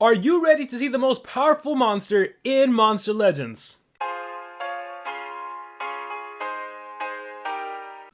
Are you ready to see the most powerful monster in Monster Legends?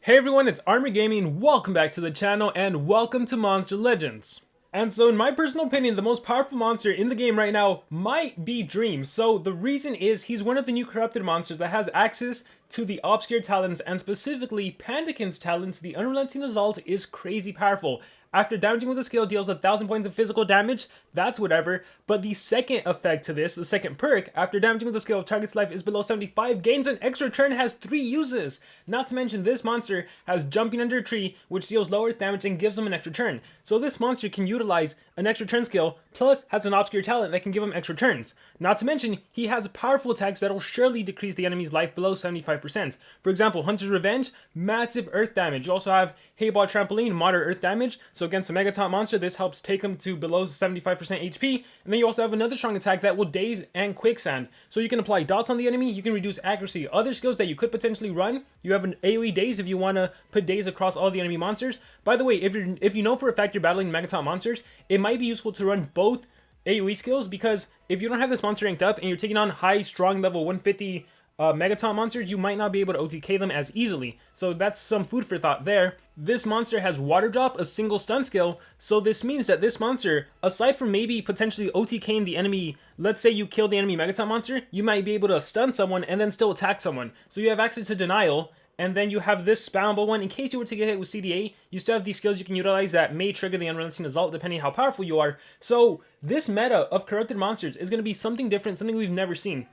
Hey everyone, it's Armor Gaming, welcome back to the channel, and welcome to Monster Legends. And so in my personal opinion, the most powerful monster in the game right now might be Dream. So the reason is he's one of the new corrupted monsters that has access to the obscure talents, and specifically Pandakin's talents. The Unrelenting Assault is crazy powerful. After damaging with a skill, deals 1,000 points of physical damage, that's whatever, but the second effect to this, the second perk, after damaging with a skill, target's life is below 75, gains an extra turn, has 3 uses. Not to mention this monster has jumping under a tree, which deals low earth damage and gives him an extra turn. So this monster can utilize an extra turn skill, plus has an obscure talent that can give him extra turns. Not to mention, he has powerful attacks that will surely decrease the enemy's life below 75%. For example, Hunter's Revenge, massive earth damage. You also have Hayball Trampoline, moderate earth damage. So against a Megaton monster, this helps take him to below 75% HP. And then you also have another strong attack that will daze and quicksand. So you can apply dots on the enemy, you can reduce accuracy. Other skills that you could potentially run, you have an AoE daze if you want to put daze across all the enemy monsters. By the way, if you know for a fact you're battling Megaton monsters, it might be useful to run both AoE skills, because if you don't have this monster ranked up and you're taking on high, strong level 150 Megaton monsters, you might not be able to OTK them as easily. So that's some food for thought there. This monster has Water Drop, a single stun skill, so this means that this monster, aside from maybe potentially OTKing the enemy, let's say you kill the enemy Megaton monster, you might be able to stun someone and then still attack someone. So you have access to Denial, and then you have this spammable one. In case you were to get hit with CDA, you still have these skills you can utilize that may trigger the Unrelenting Assault depending how powerful you are. So this meta of corrupted monsters is going to be something different, something we've never seen.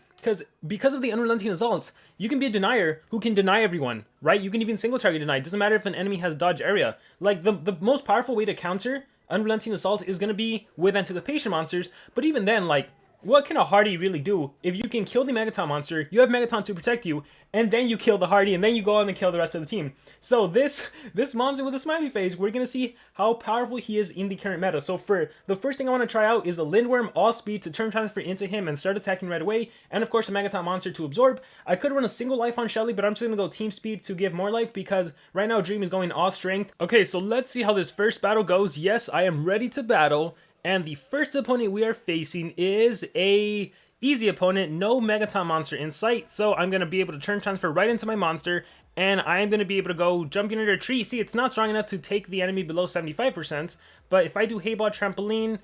Because of the Unrelenting Assaults, you can be a denier who can deny everyone, right? You can even single target deny. It doesn't matter if an enemy has dodge area. Like, the most powerful way to counter Unrelenting Assault is going to be with Anticipation monsters, but even then, like, what can a Hardy really do? If you can kill the Megaton monster, you have Megaton to protect you, and then you kill the Hardy, and then you go on and kill the rest of the team. So this monster with a smiley face, we're going to see how powerful he is in the current meta. So for the first thing I want to try out is a Lindworm all speed to turn transfer into him and start attacking right away, and of course a Megaton monster to absorb. I could run a single life on Shelly, but I'm just going to go team speed to give more life, because right now Dream is going all strength. Okay, so let's see how this first battle goes. Yes, I am ready to battle. And the first opponent we are facing is a easy opponent, no Megaton monster in sight, so I'm going to be able to turn transfer right into my monster, and I'm going to be able to go jumping under a tree. See, it's not strong enough to take the enemy below 75%, but if I do Hayball Trampoline,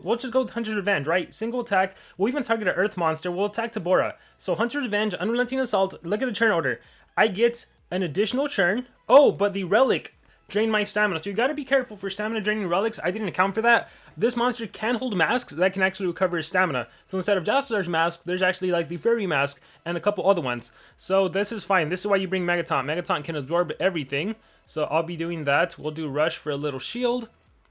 we'll just go with Hunter's Revenge, right? Single attack, we'll even target an Earth monster, we'll attack Tabora. So Hunter's Revenge, Unrelenting Assault, look at the turn order. I get an additional turn. Oh, but the Relic drain my stamina, so you gotta be careful for stamina draining relics. I didn't account for that. This monster can hold masks that can actually recover his stamina. So instead of Jazzar's mask, there's actually like the Fairy mask and a couple other ones. So this is fine. This is why you bring Megaton. Megaton can absorb everything. So I'll be doing that. We'll do Rush for a little shield.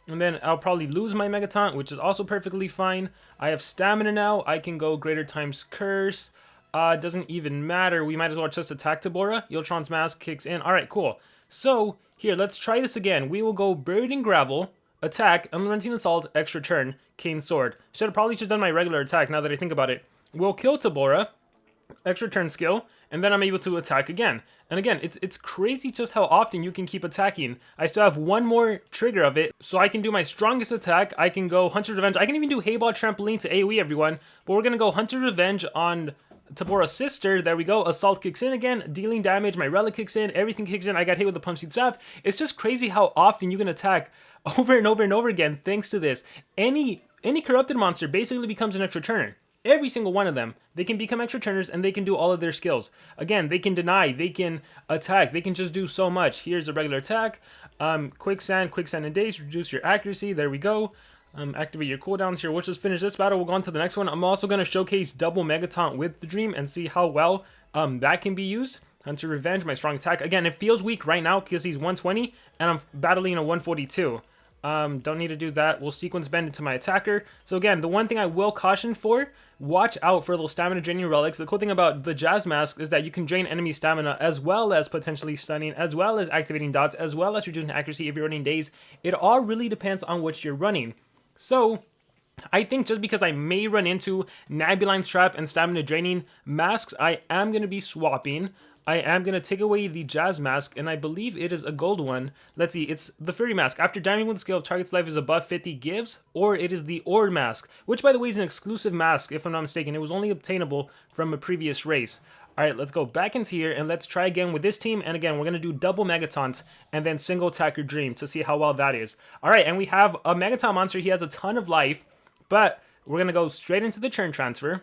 And then I'll probably lose my Megaton, which is also perfectly fine. I have stamina now. I can go Greater Times Curse. Doesn't even matter. We might as well just attack Tabora. Yultron's mask kicks in. Alright, cool. So here, let's try this again. We will go Buried in Gravel, attack, Unrelenting Assault, extra turn, Cane Sword. Should have probably just done my regular attack now that I think about it. We'll kill Tabora, extra turn skill, and then I'm able to attack again. And again, it's crazy just how often you can keep attacking. I still have one more trigger of it, so I can do my strongest attack. I can go Hunter's Revenge. I can even do Hayball Trampoline to AoE everyone, but we're going to go Hunter's Revenge on Tabora's sister. There we go. Assault kicks in again, dealing damage. My Relic kicks in, everything kicks in. I got hit with the Punch Seed Staff. It's just crazy how often you can attack over and over and over again thanks to this. Any corrupted monster basically becomes an extra turner. Every single one of them. They can become extra turners and they can do all of their skills. Again, they can deny, they can attack, they can just do so much. Here's a regular attack. Quicksand and Daze, reduce your accuracy. There we go. Activate your cooldowns here. We'll just finish this battle. We'll go on to the next one. I'm also going to showcase double Megaton with the Dream and see how well that can be used. Hunter Revenge, my strong attack. Again, it feels weak right now because he's 120 and I'm battling a 142. Don't need to do that. We'll sequence bend into my attacker. So again, the one thing I will caution for, watch out for those stamina draining relics. The cool thing about the Jazz Mask is that you can drain enemy stamina as well as potentially stunning, as well as activating dots, as well as reducing accuracy if you're running days. It all really depends on what you're running. So I think just because I may run into Nabulion's Trap and Stamina Draining masks, I am going to be swapping. I am going to take away the Jazz Mask, and I believe it is a gold one. Let's see, it's the Fury Mask. After damaging when the skill of target's life is above 50 gives, or it is the Ord Mask, which by the way is an exclusive mask, if I'm not mistaken. It was only obtainable from a previous race. Alright, let's go back into here, and let's try again with this team. And again, we're going to do double Megataunt, and then single attacker Dream to see how well that is. Alright, and we have a Megataunt monster. He has a ton of life, but we're going to go straight into the turn transfer.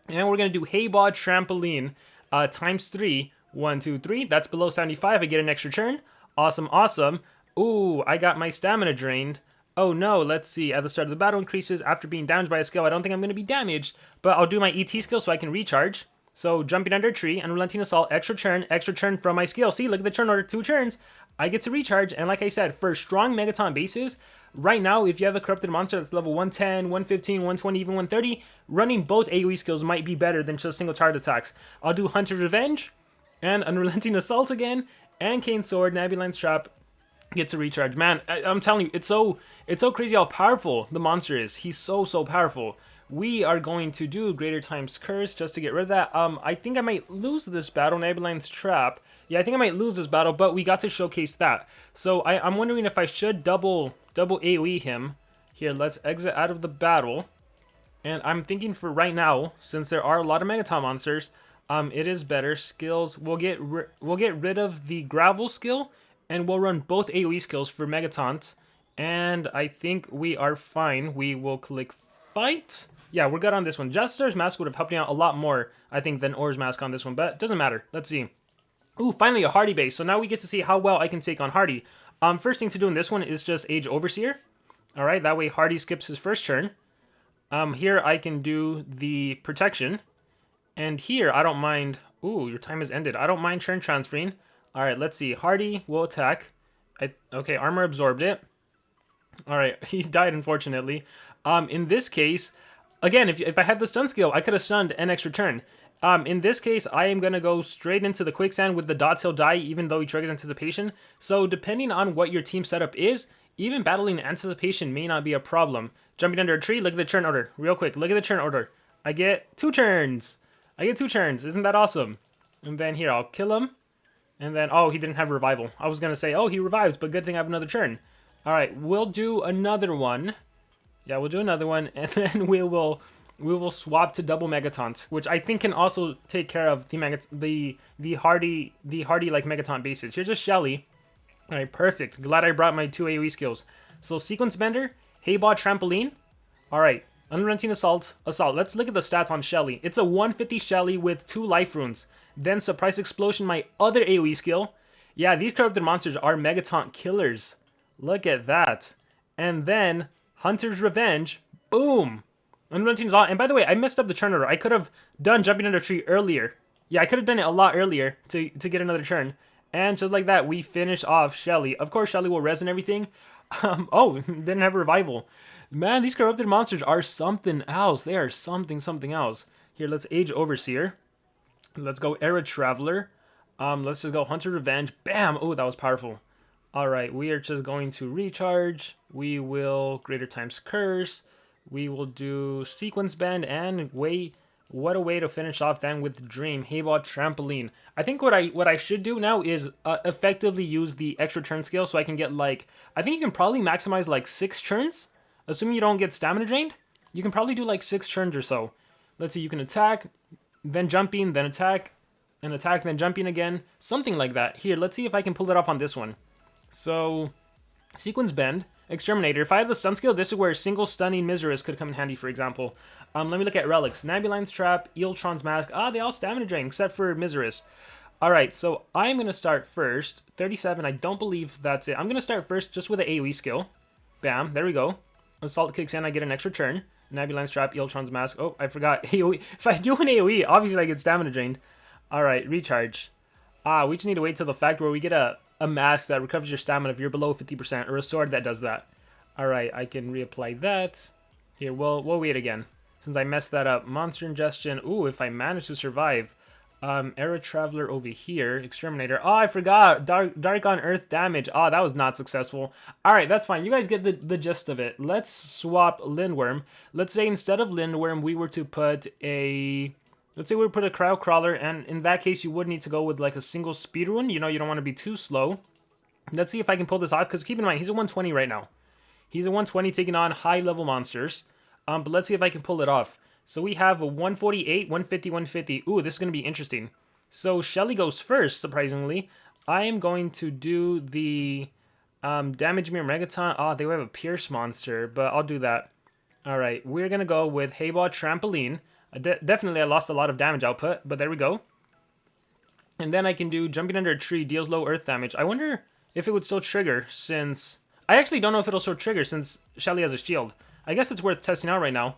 And we're going to do Haybod Trampoline times 3. 1, 2, 3. That's below 75. I get an extra turn. Awesome, awesome. Ooh, I got my stamina drained. Oh no, let's see. At the start of the battle increases after being damaged by a skill. I don't think I'm going to be damaged, but I'll do my ET skill so I can recharge. So jumping under a tree, unrelenting assault, extra turn from my skill. See, look at the turn order, 2 turns. I get to recharge, and like I said, for strong Megaton bases, right now, if you have a corrupted monster that's level 110, 115, 120, even 130, running both AoE skills might be better than just single target attacks. I'll do Hunter's Revenge, and Unrelenting Assault again, and Kane's Sword, Nabulion's Trap, gets a recharge. Man, I'm telling you, it's so crazy how powerful the monster is. He's so powerful. We are going to do Greater Times Curse just to get rid of that. I think I might lose this battle, Nabulion's Trap. Yeah, I think I might lose this battle, but we got to showcase that. So I'm wondering if I should double AoE him. Here, let's exit out of the battle. And I'm thinking for right now, since there are a lot of Megaton monsters, it is better. Skills, we'll get rid of the Gravel skill, and we'll run both AoE skills for Megataunt. And I think we are fine. We will click Fight. Yeah, we're good on this one. Jester's Mask would have helped me out a lot more, I think, than Or's Mask on this one, but it doesn't matter. Let's see. Ooh, finally a Hardy base. So now we get to see how well I can take on Hardy. First thing to do in this one is just Age Overseer. All right, that way Hardy skips his first turn. Here I can do the Protection. And here, I don't mind... Ooh, your time has ended. I don't mind turn transferring. All right, let's see. Hardy will attack. Okay, Armor absorbed it. All right, he died, unfortunately. In this case... Again, if I had the stun skill, I could have stunned an extra turn. In this case, I am going to go straight into the Quicksand with the dots. He'll die even though he triggers Anticipation. So depending on what your team setup is, even battling Anticipation may not be a problem. Jumping under a tree, look at the turn order. Real quick, look at the turn order. I get 2 turns. I get 2 turns. Isn't that awesome? And then here, I'll kill him. And then, oh, he didn't have revival. I was going to say, oh, he revives, but good thing I have another turn. All right, we'll do another one. Yeah, we'll do another one, and then we will swap to double Megataunt, which I think can also take care of the hardy like Megataunt bases. Here's a Shelly. All right, perfect. Glad I brought my 2 AoE skills. So Sequence Bender, Haybot Trampoline. All right, Unrelenting Assault. Let's look at the stats on Shelly. It's a 150 Shelly with 2 life runes. Then Surprise Explosion, my other AoE skill. Yeah, these corrupted monsters are Megataunt killers. Look at that. And then Hunter's Revenge, boom! Unrelenting Assault. And by the way, I messed up the turn order. I could have done Jumping Under a Tree earlier. Yeah, I could have done it a lot earlier to get another turn. And just like that, we finish off Shelly. Of course, Shelly will res and everything. Oh, didn't have Revival. Man, these corrupted monsters are something else. They are something else. Here, let's Age Overseer. Let's go Era Traveler. Let's just go Hunter's Revenge. Bam! Oh, that was powerful. Alright, we are just going to recharge. We will Greater Times Curse. We will do Sequence Bend, and what a way to finish off then with Dream. Haybot Trampoline. I think what I should do now is effectively use the extra turn skill so I can get like... I think you can probably maximize like 6 turns. Assuming you don't get stamina drained. You can probably do like 6 turns or so. Let's see, you can attack, then jumping, then attack, and attack, then jumping again. Something like that. Here, let's see if I can pull it off on this one. So, Sequence Bend, Exterminator. If I had the stun skill, this is where single stunning Miseris could come in handy, for example. Let me look at relics. Nabulion's Trap, Eeltron's Mask. They all stamina drain, except for Miseris. Alright, so I'm going to start first. 37, I don't believe that's it. I'm going to start first just with an AoE skill. Bam, there we go. Assault kicks in, I get an extra turn. Nabulion's Trap, Eeltron's Mask. Oh, I forgot. AoE. If I do an AoE, obviously I get stamina drained. Alright, recharge. We just need to wait till the fact where we get a mask that recovers your stamina if you're below 50%, or a sword that does that. Alright, I can reapply that. Here, we'll wait again, since I messed that up. Monster Ingestion. Ooh, if I manage to survive. Era Traveler over here. Exterminator. Oh, I forgot. Dark on Earth damage. Oh, that was not successful. Alright, that's fine. You guys get the gist of it. Let's swap Lindworm. Let's say instead of Lindworm, we were to put a... Let's say we put a Crowd Crawler, and in that case, you would need to go with like a single speed rune. You know, you don't want to be too slow. Let's see if I can pull this off, because keep in mind, he's a 120 right now. He's a 120 taking on high-level monsters. But let's see if I can pull it off. So we have a 148, 150, 150. Ooh, this is going to be interesting. So Shelly goes first, surprisingly. I am going to do the Damage Mirror Megaton. Oh, they have a Pierce monster, but I'll do that. Alright, we're going to go with Hayball Trampoline. Definitely, I lost a lot of damage output, but there we go. And then I can do Jumping Under a Tree, deals low earth damage. I wonder if it would still trigger since... I actually don't know if it'll still trigger since Shelly has a shield. I guess it's worth testing out right now.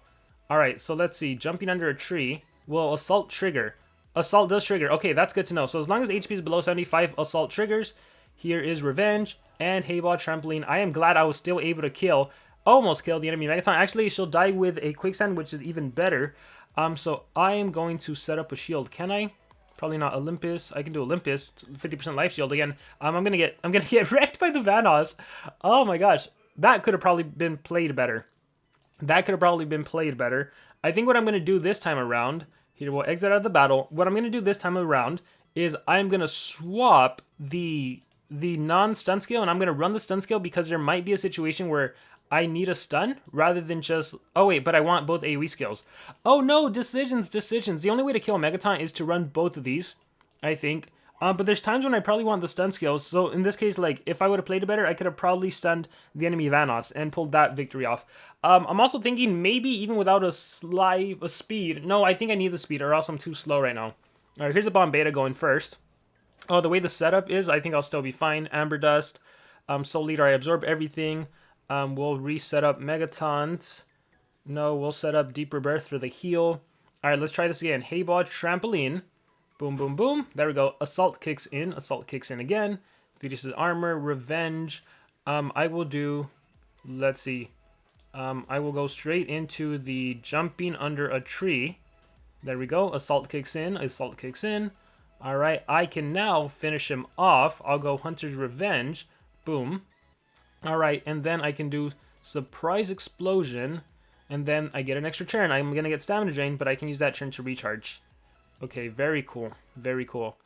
Alright, so let's see. Jumping Under a Tree. Will Assault trigger? Assault does trigger. Okay, that's good to know. So as long as HP is below 75, Assault triggers. Here is Revenge and Hayball Trampoline. I am glad I was still able to kill, almost kill the enemy Megaton. Actually, she'll die with a Quicksand, which is even better. So I am going to set up a shield. Can I? Probably not Olympus. I can do Olympus. 50% life shield again. I'm gonna get wrecked by the Vanoss. Oh my gosh, that could have probably been played better. That could have probably been played better. I think what I'm gonna do this time around. Here, we'll exit out of the battle. What I'm gonna do this time around is I'm gonna swap the non-stun skill, and I'm gonna run the stun skill because there might be a situation where I need a stun rather than just... Oh wait, but I want both AoE skills. Oh no, decisions. The only way to kill Megaton is to run both of these, I think. But there's times when I probably want the stun skills. So in this case, like, if I would have played it better, I could have probably stunned the enemy Vanoss and pulled that victory off. I'm also thinking maybe even without a speed. No, I think I need the speed or else I'm too slow right now. Alright, here's the Bomb Beta going first. Oh, the way the setup is, I think I'll still be fine. Amber Dust. Soul Leader, I absorb everything. We'll reset up Megatons. No, we'll set up Deep Rebirth for the heal. Alright, let's try this again. Hayball Trampoline. Boom, boom, boom. There we go. Assault kicks in. Assault kicks in again. Thetis' Armor. Revenge. I will do... Let's see. I will go straight into the Jumping Under a Tree. There we go. Assault kicks in. Assault kicks in. Alright, I can now finish him off. I'll go Hunter's Revenge. Boom. Alright, and then I can do Surprise Explosion, and then I get an extra turn. I'm going to get Stamina Drain, but I can use that turn to recharge. Okay, very cool. Very cool.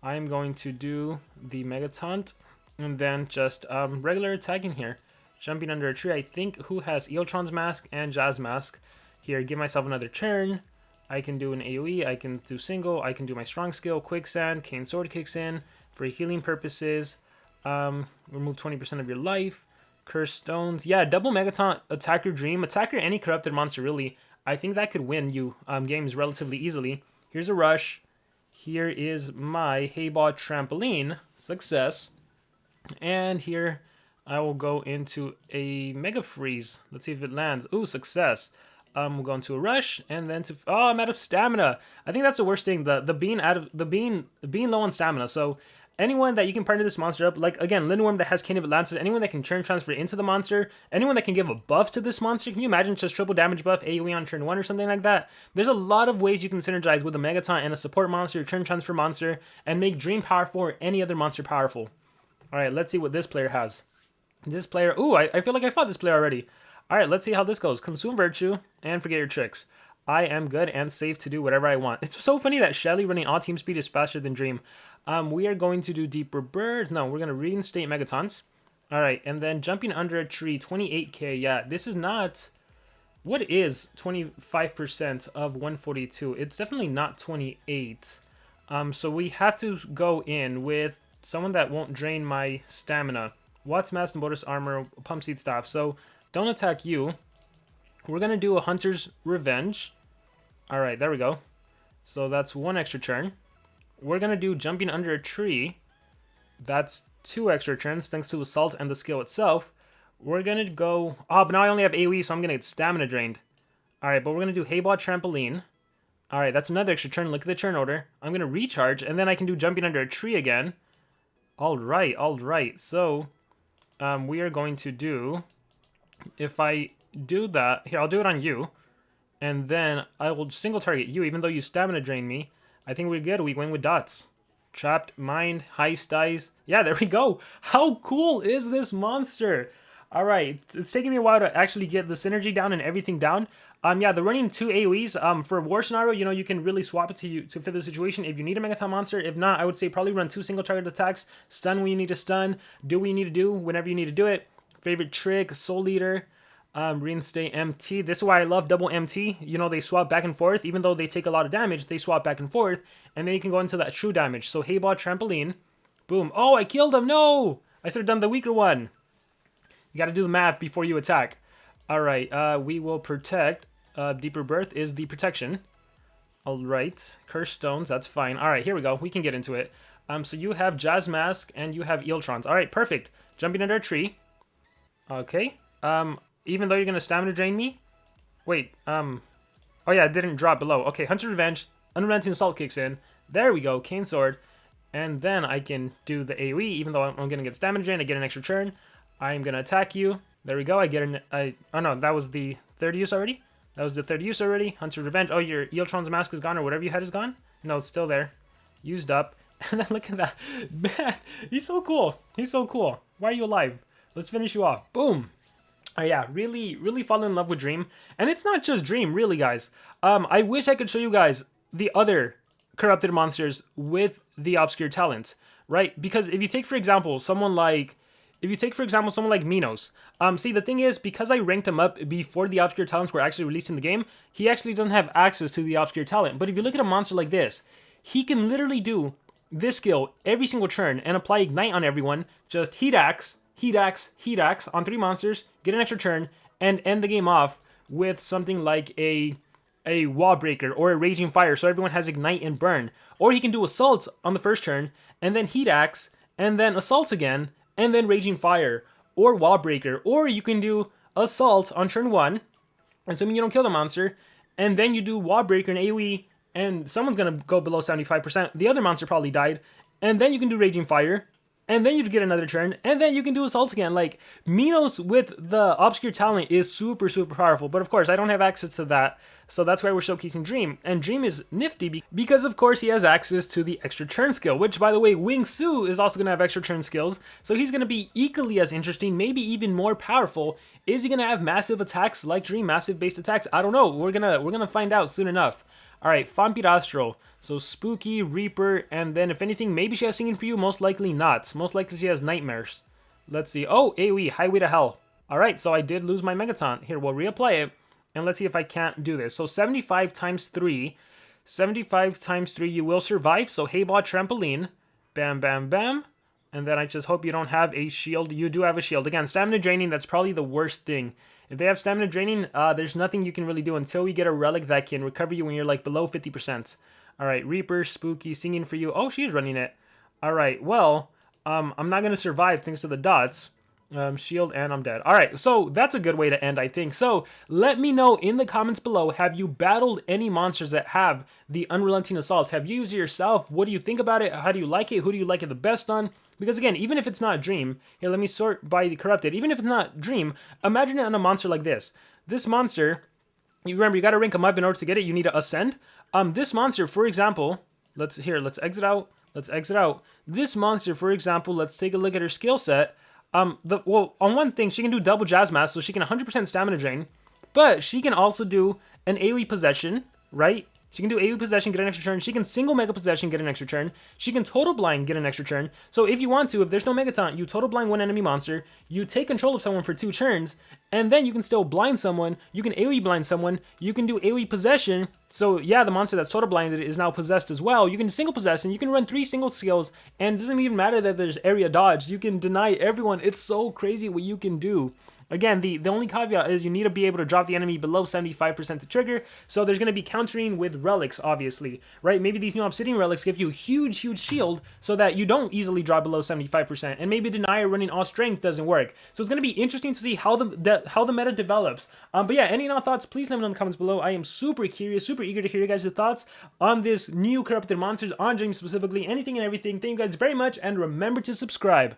I'm going to do the Mega Taunt, and then just regular attacking here. Jumping Under a Tree, I think, who has Eotron's Mask and Jazz Mask. Here, give myself another turn. I can do an AoE, I can do single, I can do my strong skill, Quicksand, Cane Sword kicks in for healing purposes. Remove 20% of your life. Curse Stones. Yeah, double Megaton, attack your Dream. Attack your any corrupted monster, really. I think that could win you games relatively easily. Here's a Rush. Here is my Hayball Trampoline. Success. And here I will go into a Mega Freeze. Let's see if it lands. Ooh, success. We'll go into a Rush, and then to... Oh, I'm out of stamina. I think that's the worst thing. The being low on stamina. So... Anyone that you can partner this monster up, like, again, Lindworm that has Cane of Atlantis, anyone that can turn transfer into the monster, anyone that can give a buff to this monster, can you imagine just triple damage buff, AoE on turn 1 or something like that? There's a lot of ways you can synergize with a Megaton and a support monster, turn transfer monster, and make Dream powerful or any other monster powerful. Alright, let's see what this player has. This player, ooh, I feel like I fought this player already. Alright, let's see how this goes. Consume Virtue, and forget your tricks. I am good and safe to do whatever I want. It's so funny that Shelly running all team speed is faster than Dream. We are going to do Deeper Bird. No, we're going to reinstate Megatons. Alright, and then Jumping Under a Tree, 28k. Yeah, this is not... What is 25% of 142? It's definitely not 28. So we have to go in with someone that won't drain my stamina. Watts Mask and Bodus Armor, Pump Seed Staff. So don't attack you. We're going to do a Hunter's Revenge. Alright, there we go. So that's one extra turn. We're going to do Jumping Under a Tree. That's 2 extra turns thanks to Assault and the skill itself. We're going to go... Oh, but now I only have AoE, so I'm going to get stamina drained. Alright, but we're going to do Hayball Trampoline. Alright, that's another extra turn. Look at the turn order. I'm going to recharge, and then I can do Jumping Under a Tree again. Alright, alright. So, we are going to do... If I do that... Here, I'll do it on you. And then I will single target you, even though you stamina drain me. I think we're good. We win with dots. Trapped mind, heist dice. Yeah, there we go. How cool is this monster? All right, it's taking me a while to actually get the synergy down and everything down. Yeah, the running 2 AoEs. For war scenario, you know, you can really swap it to fit the situation if you need a Megaton monster. If not, I would say probably run 2 single target attacks. Stun when you need to stun. Do what you need to do whenever you need to do it. Favorite trick, Soul Eater. Reinstate MT. This is why I love double MT. You know, they swap back and forth. Even though they take a lot of damage, they swap back and forth. And then you can go into that true damage. So Hayball Trampoline. Boom. Oh, I killed him. No! I should have done the weaker one. You got to do the math before you attack. All right. We will protect. Deeper Birth is the protection. All right. Cursed Stones. That's fine. All right. Here we go. We can get into it. So you have Jazz Mask and you have Eeltrons. All right. Perfect. Jumping under a tree. Okay. Even though you're going to stamina drain me? Wait, oh yeah, it didn't drop below. Okay, Hunter's Revenge, Unrelenting Assault kicks in. There we go, Cane Sword. And then I can do the AoE, even though I'm going to get stamina drain, I get an extra turn. I'm going to attack you. There we go, I get an, oh no, that was the third use already? That was the third use already. Hunter's Revenge. Oh, your Eeltron's Mask is gone, or whatever you had is gone? No, it's still there. Used up. And then look at that. Man, he's so cool. He's so cool. Why are you alive? Let's finish you off. Boom. Yeah, really fall in love with Dream. And it's not just Dream, really, guys. I wish I could show you guys the other corrupted monsters with the obscure talents, right? Because if you take, for example, someone like Minos. See, the thing is, because I ranked him up before the obscure talents were actually released in the game, he actually doesn't have access to the obscure talent. But if you look at a monster like this, he can literally do this skill every single turn and apply Ignite on everyone. Just Heat Axe on 3 monsters, get an extra turn, and end the game off with something like a Wall Breaker or a Raging Fire, so everyone has Ignite and Burn. Or he can do Assault on the first turn, and then Heat Axe, and then Assault again, and then Raging Fire, or Wall Breaker. Or you can do Assault on turn 1, assuming you don't kill the monster, and then you do Wall Breaker and AoE, and someone's going to go below 75%. The other monster probably died, and then you can do Raging Fire, and then you get another turn, and then you can do Assault again. Like, Minos with the obscure talent is super powerful. But of course, I don't have access to that, so that's why we're showcasing Dream. And Dream is nifty because, of course, he has access to the extra turn skill, which, by the way, Wing Su is also going to have extra turn skills. So he's going to be equally as interesting, maybe even more powerful. Is he going to have massive attacks like Dream, massive based attacks? I don't know. We're gonna find out soon enough. All right, Vampirastro. So Spooky, Reaper, and then if anything, maybe she has Singing for You. Most likely not. Most likely she has Nightmares. Let's see. Oh, AoE, Highway to Hell. All right, so I did lose my Megaton. Here, we'll reapply it, and let's see if I can't do this. So 75 times 3. 75 times 3, you will survive. So Hayball Trampoline. Bam, bam, bam. And then I just hope you don't have a shield. You do have a shield. Again, stamina draining, that's probably the worst thing. If they have stamina draining, there's nothing you can really do until we get a relic that can recover you when you're like below 50%. All right, Reaper, Spooky, Singing for You. Oh, she's running it. All right, well, I'm not going to survive thanks to the dots. Shield, and I'm dead. All right, so that's a good way to end, I think. So let me know in the comments below, have you battled any monsters that have the Unrelenting Assaults? Have you used it yourself? What do you think about it? How do you like it? Who do you like it the best on? Because again, even if it's not Dream, here, let me sort by the corrupted. Even if it's not Dream, imagine it on a monster like this. This monster, you remember, you got to rank them up in order to get it. You need to ascend. This monster, for example, let's exit out. Let's exit out. This monster, for example, let's take a look at her skill set. Well, on one thing, she can do double Jazz Mask, so she can 100% stamina drain, but she can also do an AoE Possession, right? She can do AoE Possession, get an extra turn. She can single Mega Possession, get an extra turn. She can Total Blind, get an extra turn. So if you want to, if there's no Megaton, you Total Blind one enemy monster, you take control of someone for 2 turns, and then you can still blind someone, you can AoE blind someone, you can do AoE Possession. So yeah, the monster that's Total Blinded is now possessed as well. You can single possess, and you can run 3 single skills, and it doesn't even matter that there's area dodge. You can deny everyone. It's so crazy what you can do. Again, the only caveat is you need to be able to drop the enemy below 75% to trigger, so there's going to be countering with relics, obviously, right? Maybe these new Obsidian relics give you a huge shield so that you don't easily drop below 75%, and maybe Denier running all strength doesn't work. So it's going to be interesting to see how the meta develops. But yeah, any and all thoughts, please let me know in the comments below. I am super curious, super eager to hear your guys' thoughts on this new corrupted monsters, on Dream specifically, anything and everything. Thank you guys very much, and remember to subscribe.